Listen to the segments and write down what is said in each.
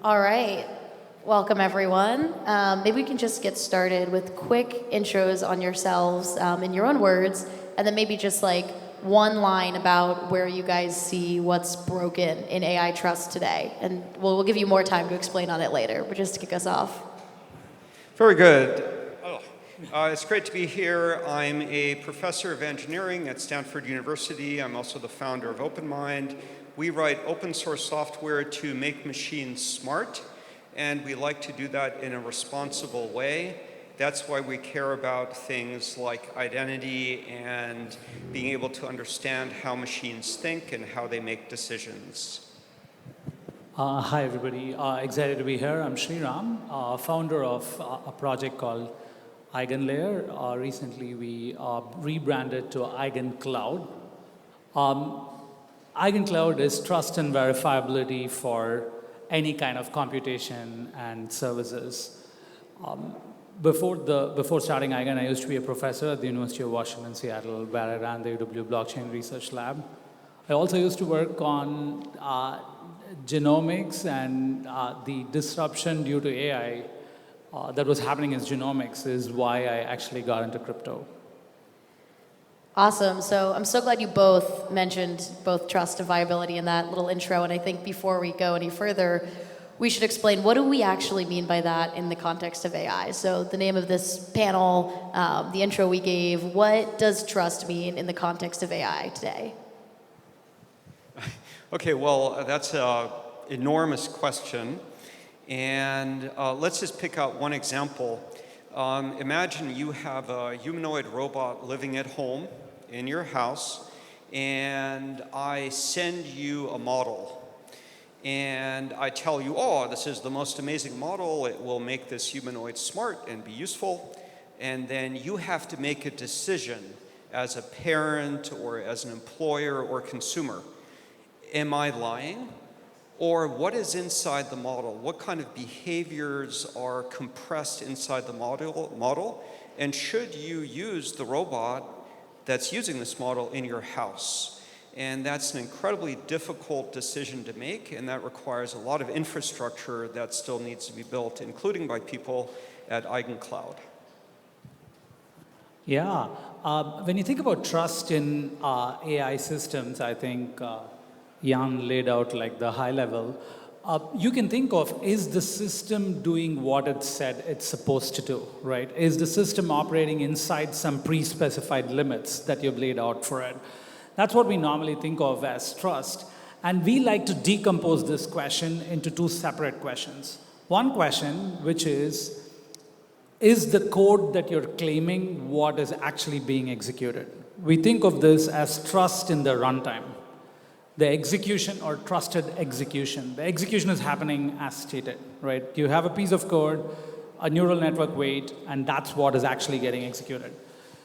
All right. Welcome, everyone. Maybe we can just get started with quick intros on yourselves in your own words, and then maybe just like one line about where you guys see what's broken in AI trust today. And we'll give you more time to explain on it later, but just to kick us off. Very good. It's great to be here. I'm a professor of engineering at Stanford University. I'm also the founder of OpenMind. We write open source software to make machines smart, and we like to do that in a responsible way. That's why we care about things like identity and being able to understand how machines think and how they make decisions. Hi, everybody. Excited to be here. I'm Sreeram, founder of a project called Eigenlayer. Recently, we rebranded to Eigencloud. Eigencloud is trust and verifiability for any kind of computation and services. Before starting Eigen, I used to be a professor at the University of Washington, Seattle, where I ran the UW Blockchain Research Lab. I also used to work on genomics and the disruption due to AI that was happening in genomics is why I actually got into crypto. Awesome. So I'm so glad you both mentioned both trust and viability in that little intro. And I think before we go any further, we should explain what do we actually mean by that in the context of AI. So the name of this panel, the intro we gave, what does trust mean in the context of AI today? Okay, well, that's an enormous question. And let's just pick out one example. Imagine you have a humanoid robot living at home in your house, and I send you a model. And I tell you, oh, this is the most amazing model. It will make this humanoid smart and be useful. And then you have to make a decision as a parent or as an employer or consumer. Am I lying? Or what is inside the model? What kind of behaviors are compressed inside the model? And should you use the robot that's using this model in your house? And that's an incredibly difficult decision to make, and that requires a lot of infrastructure that still needs to be built, including by people at Eigencloud. Yeah, when you think about trust in AI systems, I think Jan laid out like the high level. You can think of, is the system doing what it said it's supposed to do, right? Is the system operating inside some pre-specified limits that you've laid out for it? That's what we normally think of as trust. And we like to decompose this question into two separate questions. One question, which is the code that you're claiming what is actually being executed? We think of this as trust in the runtime. The execution or trusted execution. The execution is happening as stated, right? You have a piece of code, a neural network weight, and that's what is actually getting executed.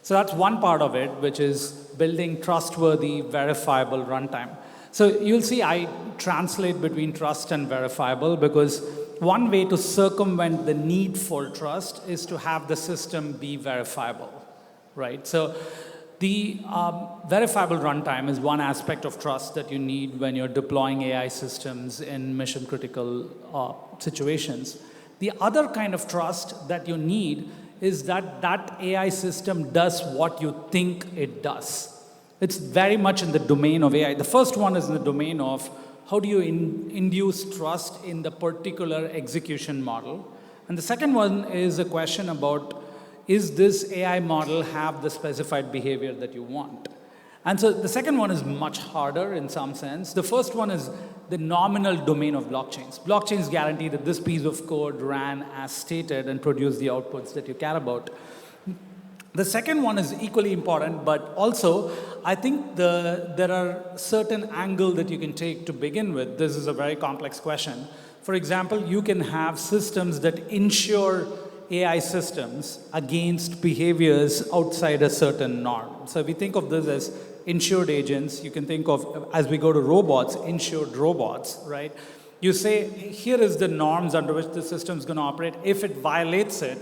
So that's one part of it, which is building trustworthy, verifiable runtime. So you'll see I translate between trust and verifiable because one way to circumvent the need for trust is to have the system be verifiable, right? So the verifiable runtime is one aspect of trust that you need when you're deploying AI systems in mission-critical situations. The other kind of trust that you need is that that AI system does what you think it does. It's very much in the domain of AI. The first one is in the domain of how do you induce trust in the particular execution model. And the second one is a question about, is this AI model have the specified behavior that you want? And so the second one is much harder in some sense. The first one is the nominal domain of blockchains. Blockchains guarantee that this piece of code ran as stated and produced the outputs that you care about. The second one is equally important, but also I think there are certain angles that you can take to begin with. This is a very complex question. For example, you can have systems that insure AI systems against behaviors outside a certain norm. So if we think of this as insured agents, you can think of, as we go to robots, insured robots, right? You say, here is the norms under which the system is going to operate. If it violates it,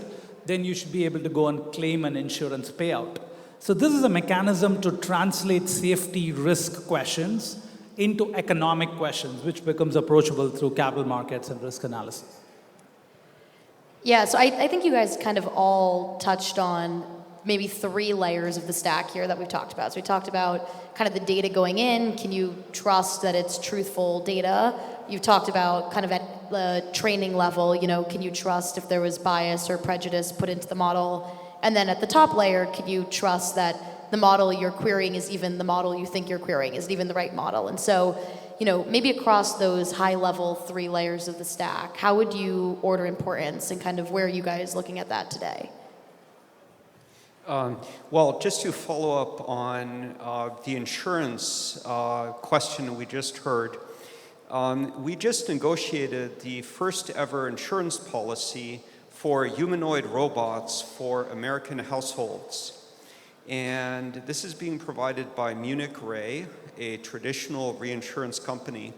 then you should be able to go and claim an insurance payout. So this is a mechanism to translate safety risk questions into economic questions, which becomes approachable through capital markets and risk analysis? Yeah, so I think you guys kind of all touched on maybe 3 layers of the stack here that we've talked about. So we talked about kind of the data going in. Can you trust that it's truthful data? You've talked about kind of at the training level, can you trust if there was bias or prejudice put into the model? And then at the top layer, can you trust that the model you're querying is even the model you think you're querying, is it even the right model? And so, maybe across those high-level 3 layers of the stack, how would you order importance and kind of where are you guys looking at that today? Well, just to follow up on the insurance question we just heard, we just negotiated the first ever insurance policy for humanoid robots for American households. And this is being provided by Munich Re, a traditional reinsurance company.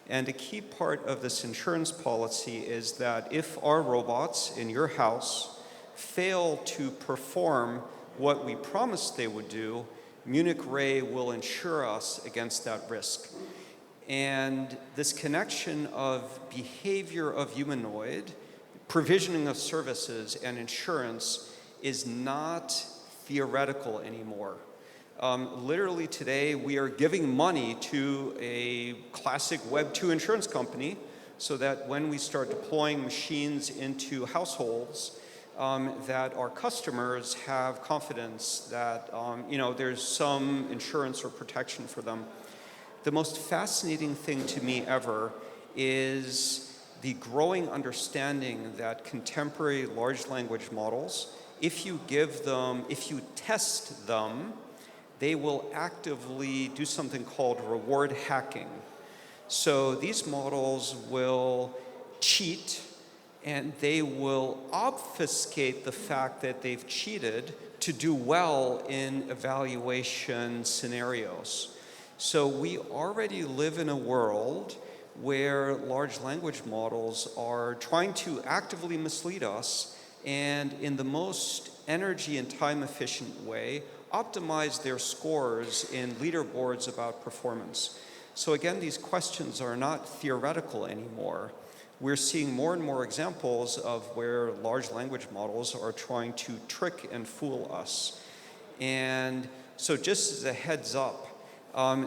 And a key part of this insurance policy is that if our robots in your house fail to perform what we promised they would do, Munich Re will insure us against that risk. And this connection of behavior of humanoid, provisioning of services, and insurance is not theoretical anymore. Literally today, we are giving money to a classic Web2 insurance company so that when we start deploying machines into households, that our customers have confidence that there's some insurance or protection for them. The most fascinating thing to me ever is the growing understanding that contemporary large language models, if you test them, they will actively do something called reward hacking. So these models will cheat and they will obfuscate the fact that they've cheated to do well in evaluation scenarios. So we already live in a world where large language models are trying to actively mislead us and in the most energy and time efficient way, optimize their scores in leaderboards about performance. So again, these questions are not theoretical anymore. We're seeing more and more examples of where large language models are trying to trick and fool us. And so just as a heads up,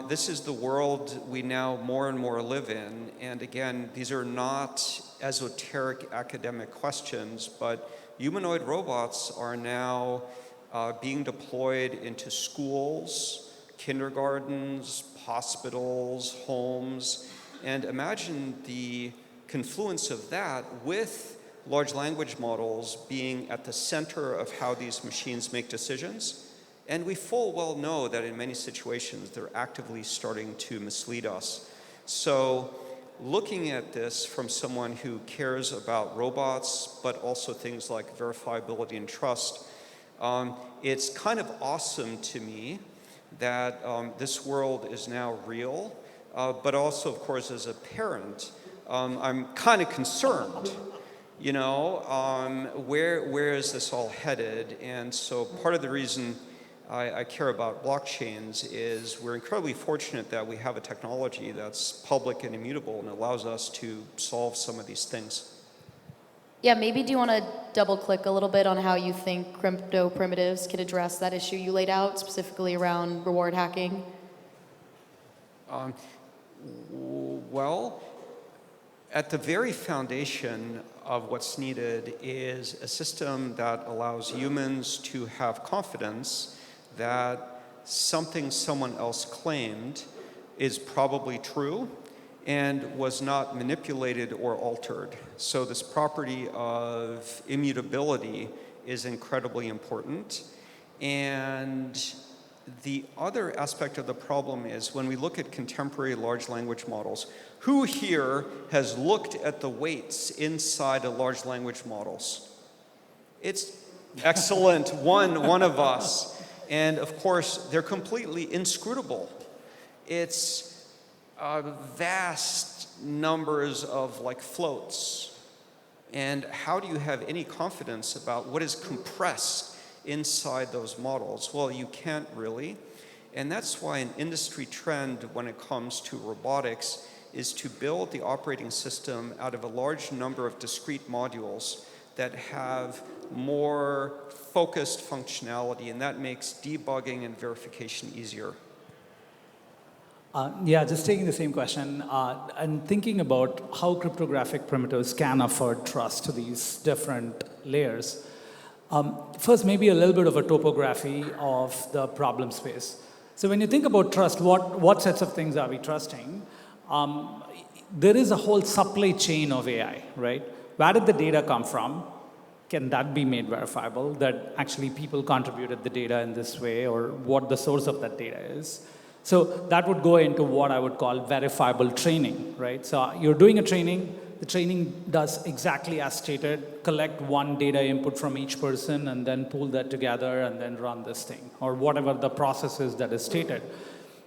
this is the world we now more and more live in. And again, these are not esoteric academic questions, but humanoid robots are now being deployed into schools, kindergartens, hospitals, homes. And imagine the confluence of that with large language models being at the center of how these machines make decisions. And we full well know that in many situations they're actively starting to mislead us. So looking at this from someone who cares about robots, but also things like verifiability and trust, it's kind of awesome to me that this world is now real, but also, of course, as a parent, I'm kind of concerned, where is this all headed? And so part of the reason I care about blockchains is we're incredibly fortunate that we have a technology that's public and immutable and allows us to solve some of these things. Yeah, maybe do you want to double click a little bit on how you think crypto primitives can address that issue you laid out, specifically around reward hacking? Well, at the very foundation of what's needed is a system that allows humans to have confidence that something someone else claimed is probably true and was not manipulated or altered. So this property of immutability is incredibly important. And the other aspect of the problem is when we look at contemporary large language models, who here has looked at the weights inside of large language models? It's excellent, one of us. And of course, they're completely inscrutable. It's vast numbers of floats. And how do you have any confidence about what is compressed inside those models? Well, you can't really. And that's why an industry trend when it comes to robotics is to build the operating system out of a large number of discrete modules that have more focused functionality, and that makes debugging and verification easier. Yeah, just taking the same question and thinking about how cryptographic primitives can afford trust to these different layers. First, maybe a little bit of a topography of the problem space. So when you think about trust, what sets of things are we trusting? There is a whole supply chain of AI, right? Where did the data come from? Can that be made verifiable, that actually people contributed the data in this way, or what the source of that data is? So that would go into what I would call verifiable training, right? So you're doing a training, the training does exactly as stated, collect one data input from each person and then pull that together and then run this thing, or whatever the process is that is stated.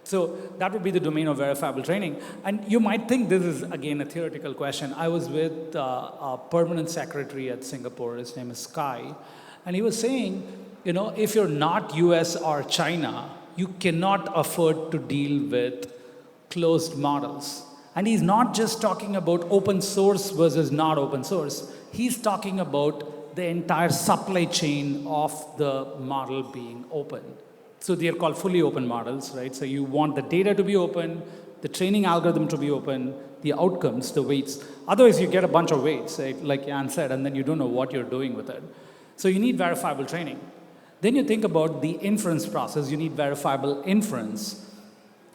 So that would be the domain of verifiable training. And you might think this is, again, a theoretical question. I was with a permanent secretary at Singapore, his name is Sky, and he was saying, if you're not US or China, you cannot afford to deal with closed models. And he's not just talking about open source versus not open source. He's talking about the entire supply chain of the model being open. So they are called fully open models, right? So you want the data to be open, the training algorithm to be open, the outcomes, the weights. Otherwise, you get a bunch of weights, right? Like Jan said, and then you don't know what you're doing with it. So you need verifiable training. Then you think about the inference process. You need verifiable inference.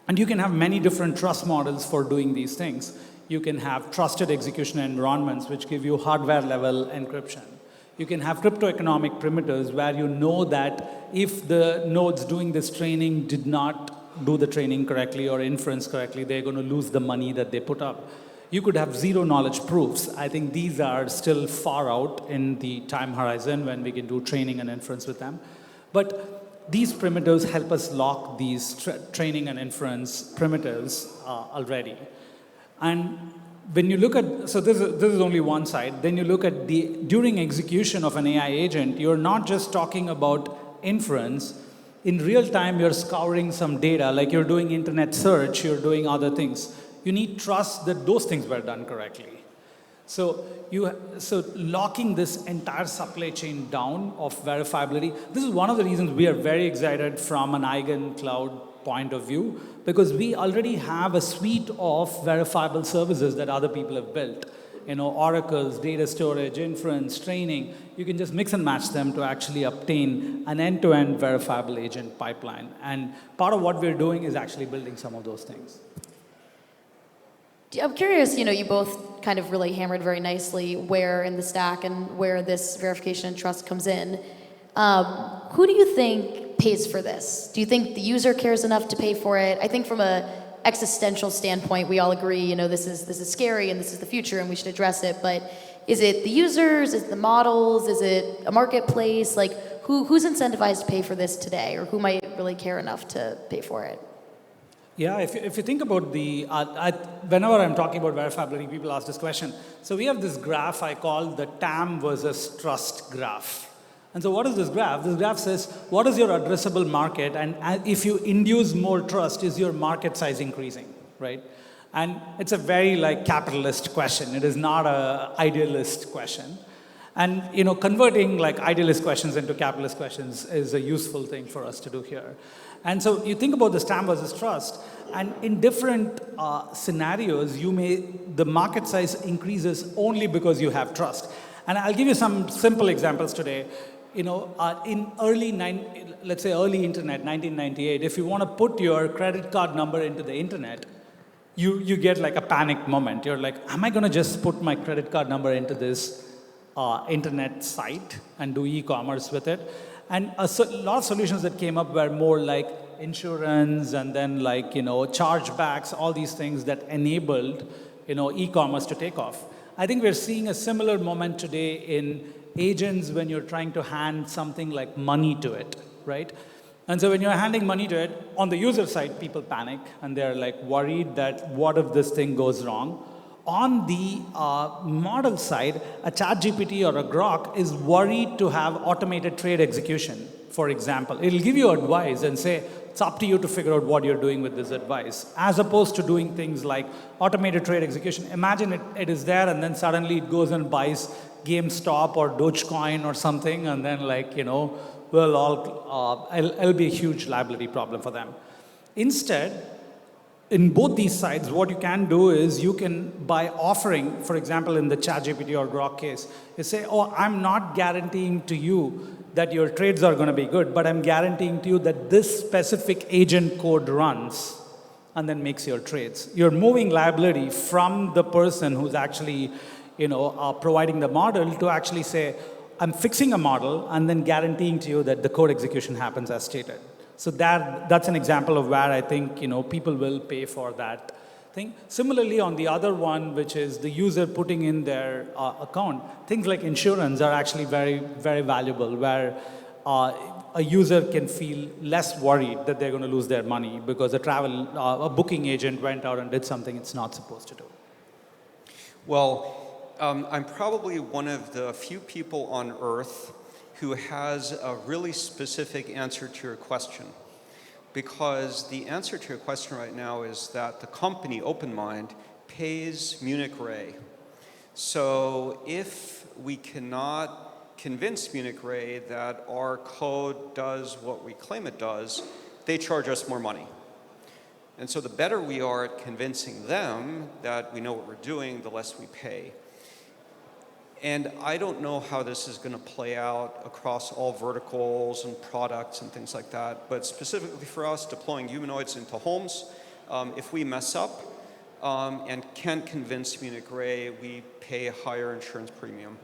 And you can have many different trust models for doing these things. You can have trusted execution environments, which give you hardware-level encryption. You can have cryptoeconomic primitives where you know that if the nodes doing this training did not do the training correctly or inference correctly, they're going to lose the money that they put up. You could have zero-knowledge proofs. I think these are still far out in the time horizon when we can do training and inference with them. But these primitives help us lock these training and inference primitives already. And when you look at, so this is only one side, then you look at during execution of an AI agent, you're not just talking about inference. In real time, you're scouring some data, like you're doing internet search, you're doing other things. You need trust that those things were done correctly. So locking this entire supply chain down of verifiability, this is one of the reasons we are very excited from an Eigen Cloud point of view, because we already have a suite of verifiable services that other people have built. Oracles, data storage, inference, training. You can just mix and match them to actually obtain an end-to-end verifiable agent pipeline. And part of what we're doing is actually building some of those things. I'm curious, you both kind of really hammered very nicely where in the stack and where this verification and trust comes in. Who do you think pays for this? Do you think the user cares enough to pay for it? I think from a existential standpoint, we all agree, this is scary and this is the future and we should address it. But is it the users? Is it the models? Is it a marketplace? Like, who's incentivized to pay for this today, or who might really care enough to pay for it? Yeah, if you think about whenever I'm talking about verifiability, people ask this question. So we have this graph I call the TAM versus trust graph. And so what is this graph? This graph says, what is your addressable market? And if you induce more trust, is your market size increasing, right? And it's a very capitalist question. It is not an idealist question. And converting idealist questions into capitalist questions is a useful thing for us to do here. And so you think about this TAM versus trust, and in different scenarios, the market size increases only because you have trust. And I'll give you some simple examples today. In early internet, 1998, if you want to put your credit card number into the internet, you get a panic moment. You're like, am I going to just put my credit card number into this internet site and do e-commerce with it? And a lot of solutions that came up were more like insurance and then chargebacks, all these things that enabled e-commerce to take off. I think we're seeing a similar moment today in agents when you're trying to hand something like money to it, right? And so when you're handing money to it, on the user side, people panic and they're worried that what if this thing goes wrong? On the model side, a ChatGPT or a Grok is worried to have automated trade execution. for example. It'll give you advice and say, it's up to you to figure out what you're doing with this advice, as opposed to doing things like automated trade execution. Imagine it is there and then suddenly it goes and buys GameStop or Dogecoin or something, and then it'll be a huge liability problem for them. Instead, in both these sides, what you can do is you can, by offering, for example, in the ChatGPT or Grok case, you say, oh, I'm not guaranteeing to you that your trades are going to be good, but I'm guaranteeing to you that this specific agent code runs and then makes your trades. You're moving liability from the person who's actually, providing the model to actually say, I'm fixing a model and then guaranteeing to you that the code execution happens as stated. So that's an example of where I think, people will pay for that thing. Similarly, on the other one, which is the user putting in their account, things like insurance are actually very, very valuable, where a user can feel less worried that they're going to lose their money because a booking agent went out and did something it's not supposed to do. Well, I'm probably one of the few people on Earth who has a really specific answer to your question. Because the answer to your question right now is that the company, OpenMind, pays Munich Re. So if we cannot convince Munich Re that our code does what we claim it does, they charge us more money. And so the better we are at convincing them that we know what we're doing, the less we pay. And I don't know how this is going to play out across all verticals and products and things like that, but specifically for us, deploying humanoids into homes, if we mess up and can't convince Munich Re, we pay a higher insurance premium.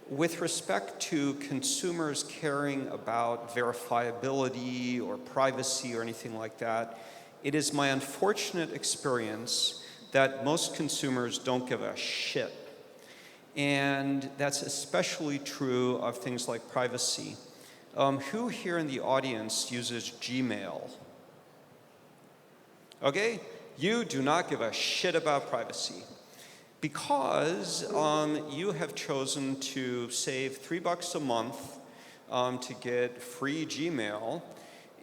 With respect to consumers caring about verifiability or privacy or anything like that, it is my unfortunate experience that most consumers don't give a shit. And that's especially true of things like privacy. Who here in the audience uses Gmail? Okay, you do not give a shit about privacy because you have chosen to save $3 a month to get free Gmail.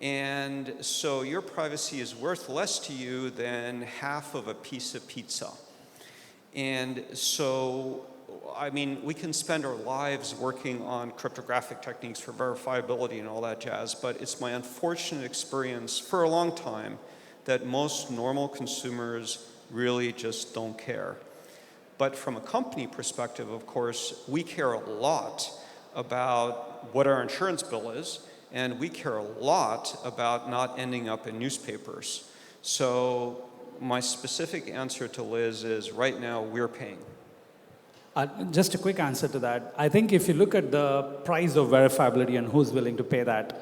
And so your privacy is worth less to you than half of a piece of pizza. And so we can spend our lives working on cryptographic techniques for verifiability and all that jazz, but it's my unfortunate experience for a long time that most normal consumers really just don't care. But from a company perspective, of course, we care a lot about what our insurance bill is, and we care a lot about not ending up in newspapers. So my specific answer to Liz is right now we're paying. Just a quick answer to that. I think if you look at the price of verifiability and who's willing to pay that,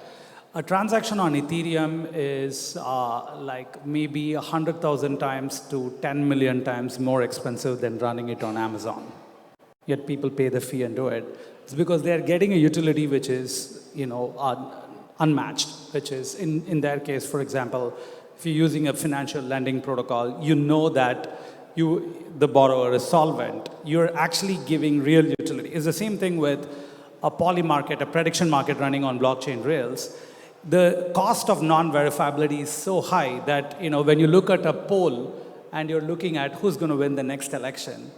a transaction on Ethereum is like maybe 100,000 times to 10 million times more expensive than running it on Amazon. Yet people pay the fee and do it. It's because they're getting a utility which is, unmatched, which is in their case, for example, if you're using a financial lending protocol, you know that the borrower is solvent. You're actually giving real utility. It's the same thing with a poly market, a prediction market running on blockchain rails. The cost of non-verifiability is so high that when you look at a poll and you're looking at who's going to win the next election,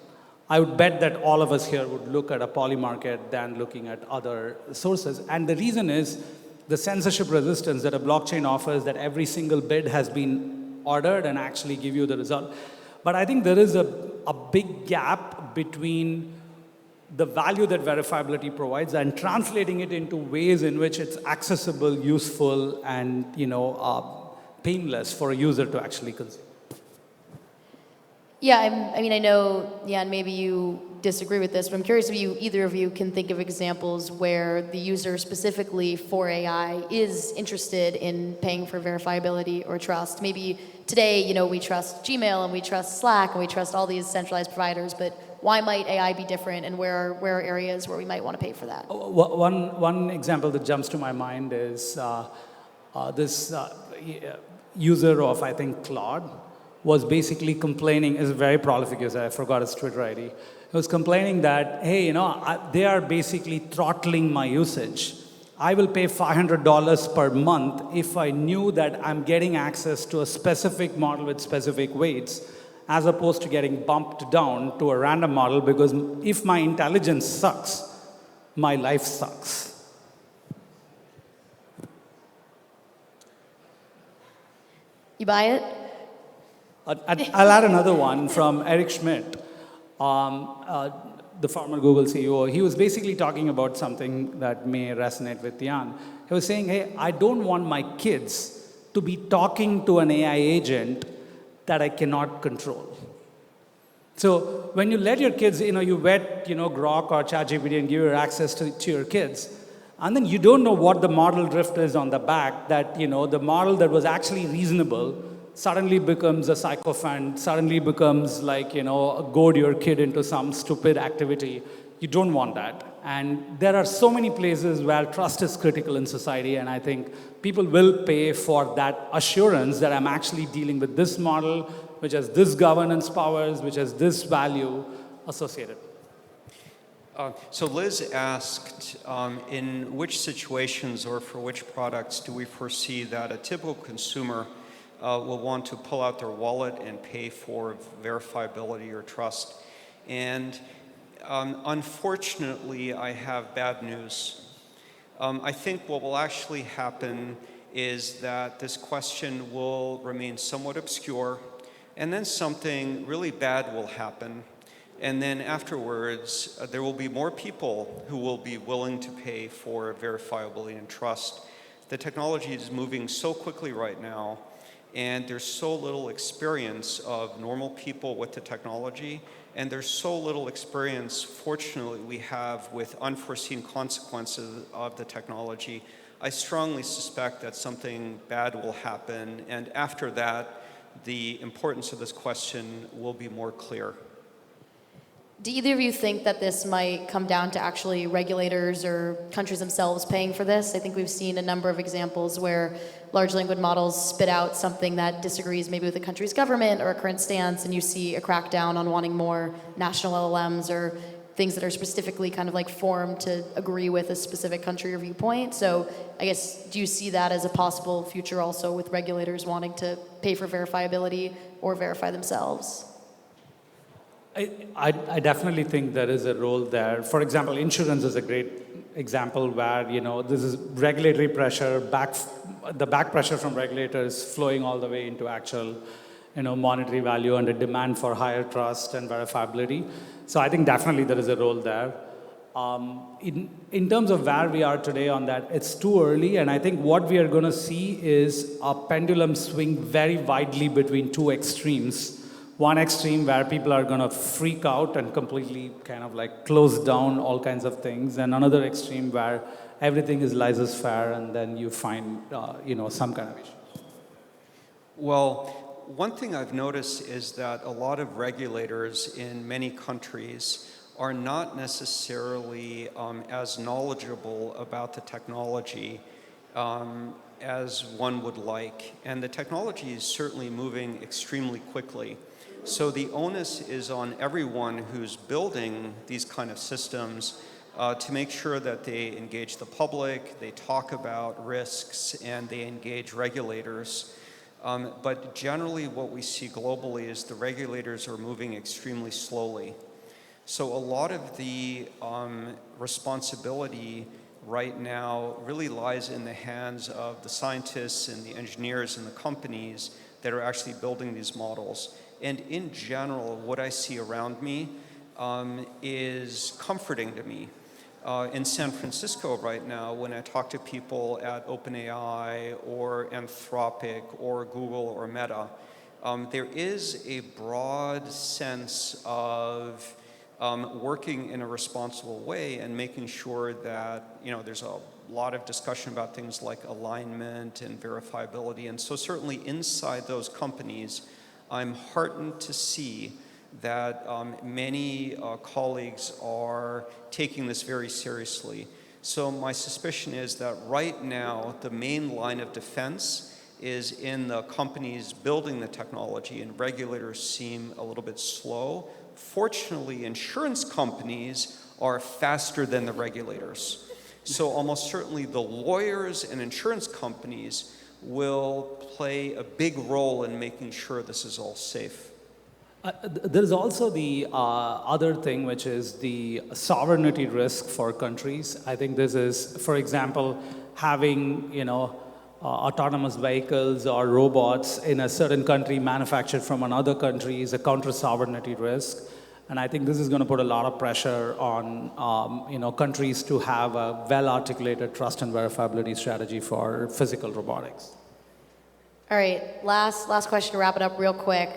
I would bet that all of us here would look at a poly market than looking at other sources. And the reason is the censorship resistance that a blockchain offers, that every single bid has been ordered and actually give you the result. But I think there is a big gap between the value that verifiability provides and translating it into ways in which it's accessible, useful, and painless for a user to actually consume. Yeah, I know, Jan, maybe you disagree with this, but I'm curious if either of you can think of examples where the user specifically for AI is interested in paying for verifiability or trust. Maybe today, we trust Gmail and we trust Slack and we trust all these centralized providers, but why might AI be different, and where are areas where we might want to pay for that? One example that jumps to my mind is this user of, I think, Claude, was basically complaining, is a very prolific user, I forgot his Twitter ID. He was complaining that, hey, they are basically throttling my usage. I will pay $500 per month if I knew that I'm getting access to a specific model with specific weights, as opposed to getting bumped down to a random model, because if my intelligence sucks, my life sucks. You buy it? I'll add another one from Eric Schmidt, the former Google CEO. He was basically talking about something that may resonate with Jan. He was saying, hey, I don't want my kids to be talking to an AI agent that I cannot control. So when you let your kids, you vet, Grok or ChatGPT and give your access to your kids, and then you don't know what the model drift is on the back, that, the model that was actually reasonable suddenly becomes a sycophant, suddenly becomes like, goad your kid into some stupid activity. You don't want that. And there are so many places where trust is critical in society, and I think people will pay for that assurance that I'm actually dealing with this model, which has this governance powers, which has this value associated. So Liz asked, in which situations or for which products do we foresee that a typical consumer will want to pull out their wallet and pay for verifiability or trust? And unfortunately, I have bad news. I think what will actually happen is that this question will remain somewhat obscure, and then something really bad will happen. And then afterwards, there will be more people who will be willing to pay for verifiability and trust. The technology is moving so quickly right now, and there's so little experience of normal people with the technology, and there's so little experience, fortunately, we have with unforeseen consequences of the technology. I strongly suspect that something bad will happen, and after that, the importance of this question will be more clear. Do either of you think that this might come down to actually regulators or countries themselves paying for this? I think we've seen a number of examples where large language models spit out something that disagrees maybe with the country's government or a current stance, and you see a crackdown on wanting more national LLMs or things that are specifically kind of like formed to agree with a specific country or viewpoint. So I guess, do you see that as a possible future also with regulators wanting to pay for verifiability or verify themselves? I definitely think there is a role there. For example, insurance is a great example where, this is regulatory pressure, the back pressure from regulators flowing all the way into actual, monetary value and a demand for higher trust and verifiability. So I think definitely there is a role there. In terms of where we are today on that, it's too early, and I think what we are going to see is a pendulum swing very widely between two extremes. One extreme where people are going to freak out and completely kind of like close down all kinds of things, and another extreme where everything is laissez-faire, and then you find, some kind of issue. Well, one thing I've noticed is that a lot of regulators in many countries are not necessarily as knowledgeable about the technology as one would like. And the technology is certainly moving extremely quickly. So the onus is on everyone who's building these kind of systems to make sure that they engage the public, they talk about risks, and they engage regulators. But generally what we see globally is the regulators are moving extremely slowly. So a lot of the responsibility right now really lies in the hands of the scientists and the engineers and the companies that are actually building these models. And in general, what I see around me is comforting to me. In San Francisco right now, when I talk to people at OpenAI or Anthropic or Google or Meta, there is a broad sense of working in a responsible way and making sure that, there's a lot of discussion about things like alignment and verifiability. And so certainly inside those companies, I'm heartened to see that many colleagues are taking this very seriously. So my suspicion is that right now, the main line of defense is in the companies building the technology, and regulators seem a little bit slow. Fortunately, insurance companies are faster than the regulators. So almost certainly the lawyers and insurance companies will play a big role in making sure this is all safe. There's also the other thing, which is the sovereignty risk for countries. I think this is, for example, having autonomous vehicles or robots in a certain country manufactured from another country is a counter-sovereignty risk. And I think this is going to put a lot of pressure on countries to have a well-articulated trust and verifiability strategy for physical robotics. All right, last question to wrap it up real quick.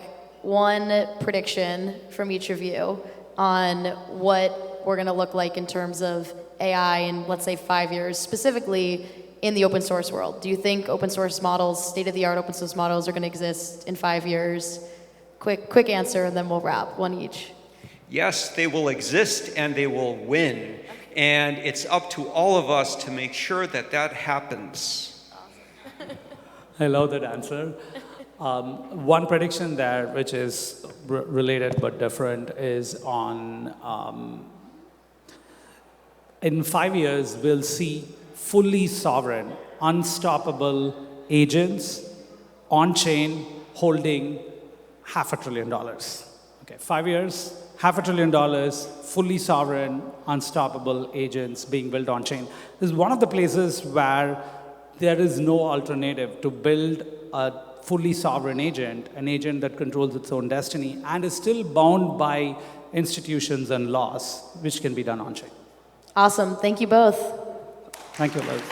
One prediction from each of you on what we're going to look like in terms of AI in, let's say, 5 years, specifically in the open source world. Do you think open source models, state-of-the-art open source models, are going to exist in 5 years? Quick answer, and then we'll wrap, one each. Yes, they will exist and they will win. And it's up to all of us to make sure that that happens. I love that answer. One prediction there, which is related but different, is on in 5 years, we'll see fully sovereign, unstoppable agents on-chain holding $500 billion. Okay, 5 years, $500 billion, fully sovereign, unstoppable agents being built on-chain. This is one of the places where there is no alternative to build a fully sovereign agent, an agent that controls its own destiny and is still bound by institutions and laws, which can be done on-chain. Awesome. Thank you both. Thank you, Liz.